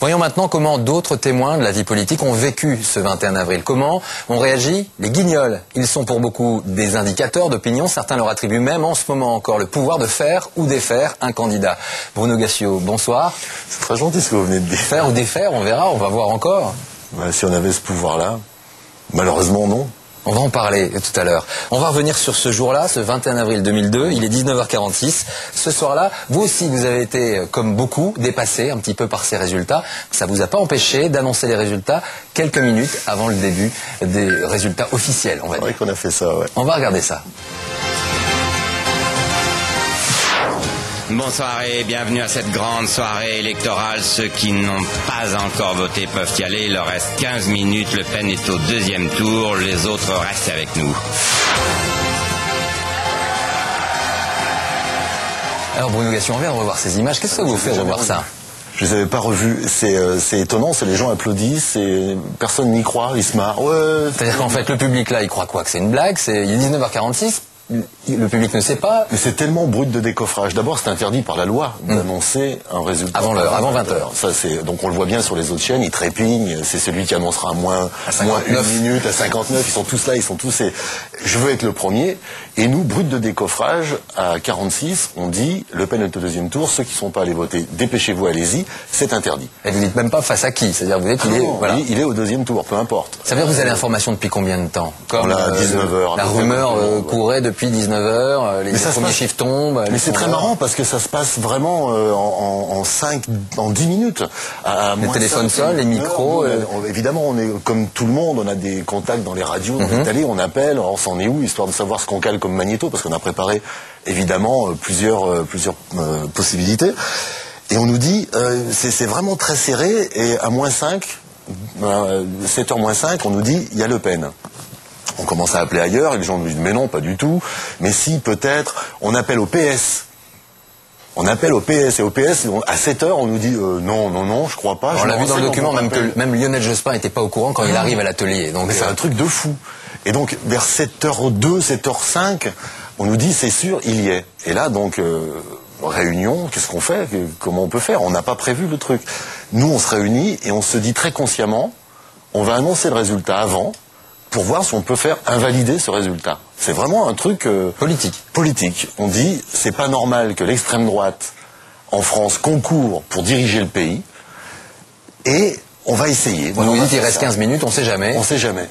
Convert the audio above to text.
Voyons maintenant comment d'autres témoins de la vie politique ont vécu ce 21 avril. Comment on réagit? Les guignols. Ils sont pour beaucoup des indicateurs d'opinion. Certains leur attribuent même en ce moment encore le pouvoir de faire ou défaire un candidat. Bruno Gassiot, bonsoir. C'est très gentil ce que vous venez de dire. Faire ou défaire, on verra, on va voir encore. Si on avait ce pouvoir-là, malheureusement non. On va en parler tout à l'heure. On va revenir sur ce jour-là, ce 21 avril 2002, il est 19h46. Ce soir-là, vous aussi, vous avez été, comme beaucoup, dépassé un petit peu par ces résultats. Ça vous a pas empêché d'annoncer les résultats quelques minutes avant le début des résultats officiels, on va dire. C'est vrai qu'on a fait ça, ouais. On va regarder ça. Bonsoir et bienvenue à cette grande soirée électorale. Ceux qui n'ont pas encore voté peuvent y aller. Il leur reste 15 minutes. Le Pen est au deuxième tour. Les autres restent avec nous. Alors Bruno Gassiot, on vient de revoir ces images. Qu'est-ce que ça vous fait de revoir ça? Je les avais pas revus. C'est étonnant, les gens applaudissent et personne n'y croit, ils se marrent. Ouais. C'est-à-dire qu'en fait, le public là, il croit quoi? Que c'est une blague? Il est 19h46. Le public ne sait pas. Mais c'est tellement brut de décoffrage. D'abord, c'est interdit par la loi d'annoncer un résultat. Avant l'heure, avant 20h. Ça, donc on le voit bien sur les autres chaînes, ils trépignent. C'est celui qui annoncera à moins 1 minute, à 59. Ils sont tous là, ils sont tous... Je veux être le premier. Et nous, brut de décoffrage, à 46, on dit, Le Pen est au deuxième tour, ceux qui ne sont pas allés voter, dépêchez-vous, allez-y, c'est interdit. Et vous dites même pas face à qui? C'est-à-dire vous dites, il est au deuxième tour, peu importe. Ça veut dire que vous avez l'information depuis combien de temps? Comme à 19h. La rumeur courait depuis 19h, les premiers chiffres tombent. Mais c'est très marrant parce que ça se passe vraiment en 10 minutes. Les téléphones sonnent, les micros. Évidemment, on est comme tout le monde, on a des contacts dans les radios, on est allé, on appelle, on s'en est où, histoire de savoir ce qu'on cale comme magnéto, parce qu'on a préparé évidemment plusieurs possibilités. Et on nous dit, c'est vraiment très serré, et à moins 5, 7h moins 5, on nous dit, il y a Le Pen. On commence à appeler ailleurs, et les gens nous disent, mais non, pas du tout. Mais si, peut-être, on appelle au PS. On appelle au PS, et au PS, à 7h, on nous dit, non, je crois pas. On l'a vu dans le document, même Lionel Jospin n'était pas au courant quand il arrive à l'atelier. Mais c'est un truc de fou. Et donc, vers 7h02, 7h05, on nous dit, c'est sûr, il y est. Et là, donc, réunion, qu'est-ce qu'on fait? Comment on peut faire? On n'a pas prévu le truc. Nous, on se réunit, et on se dit très consciemment, on va annoncer le résultat avant, pour voir si on peut faire invalider ce résultat. C'est vraiment un truc... politique. On dit, c'est pas normal que l'extrême droite, en France, concourt pour diriger le pays, et on va essayer. Vous nous dites, il reste 15 minutes, on sait jamais. On sait jamais.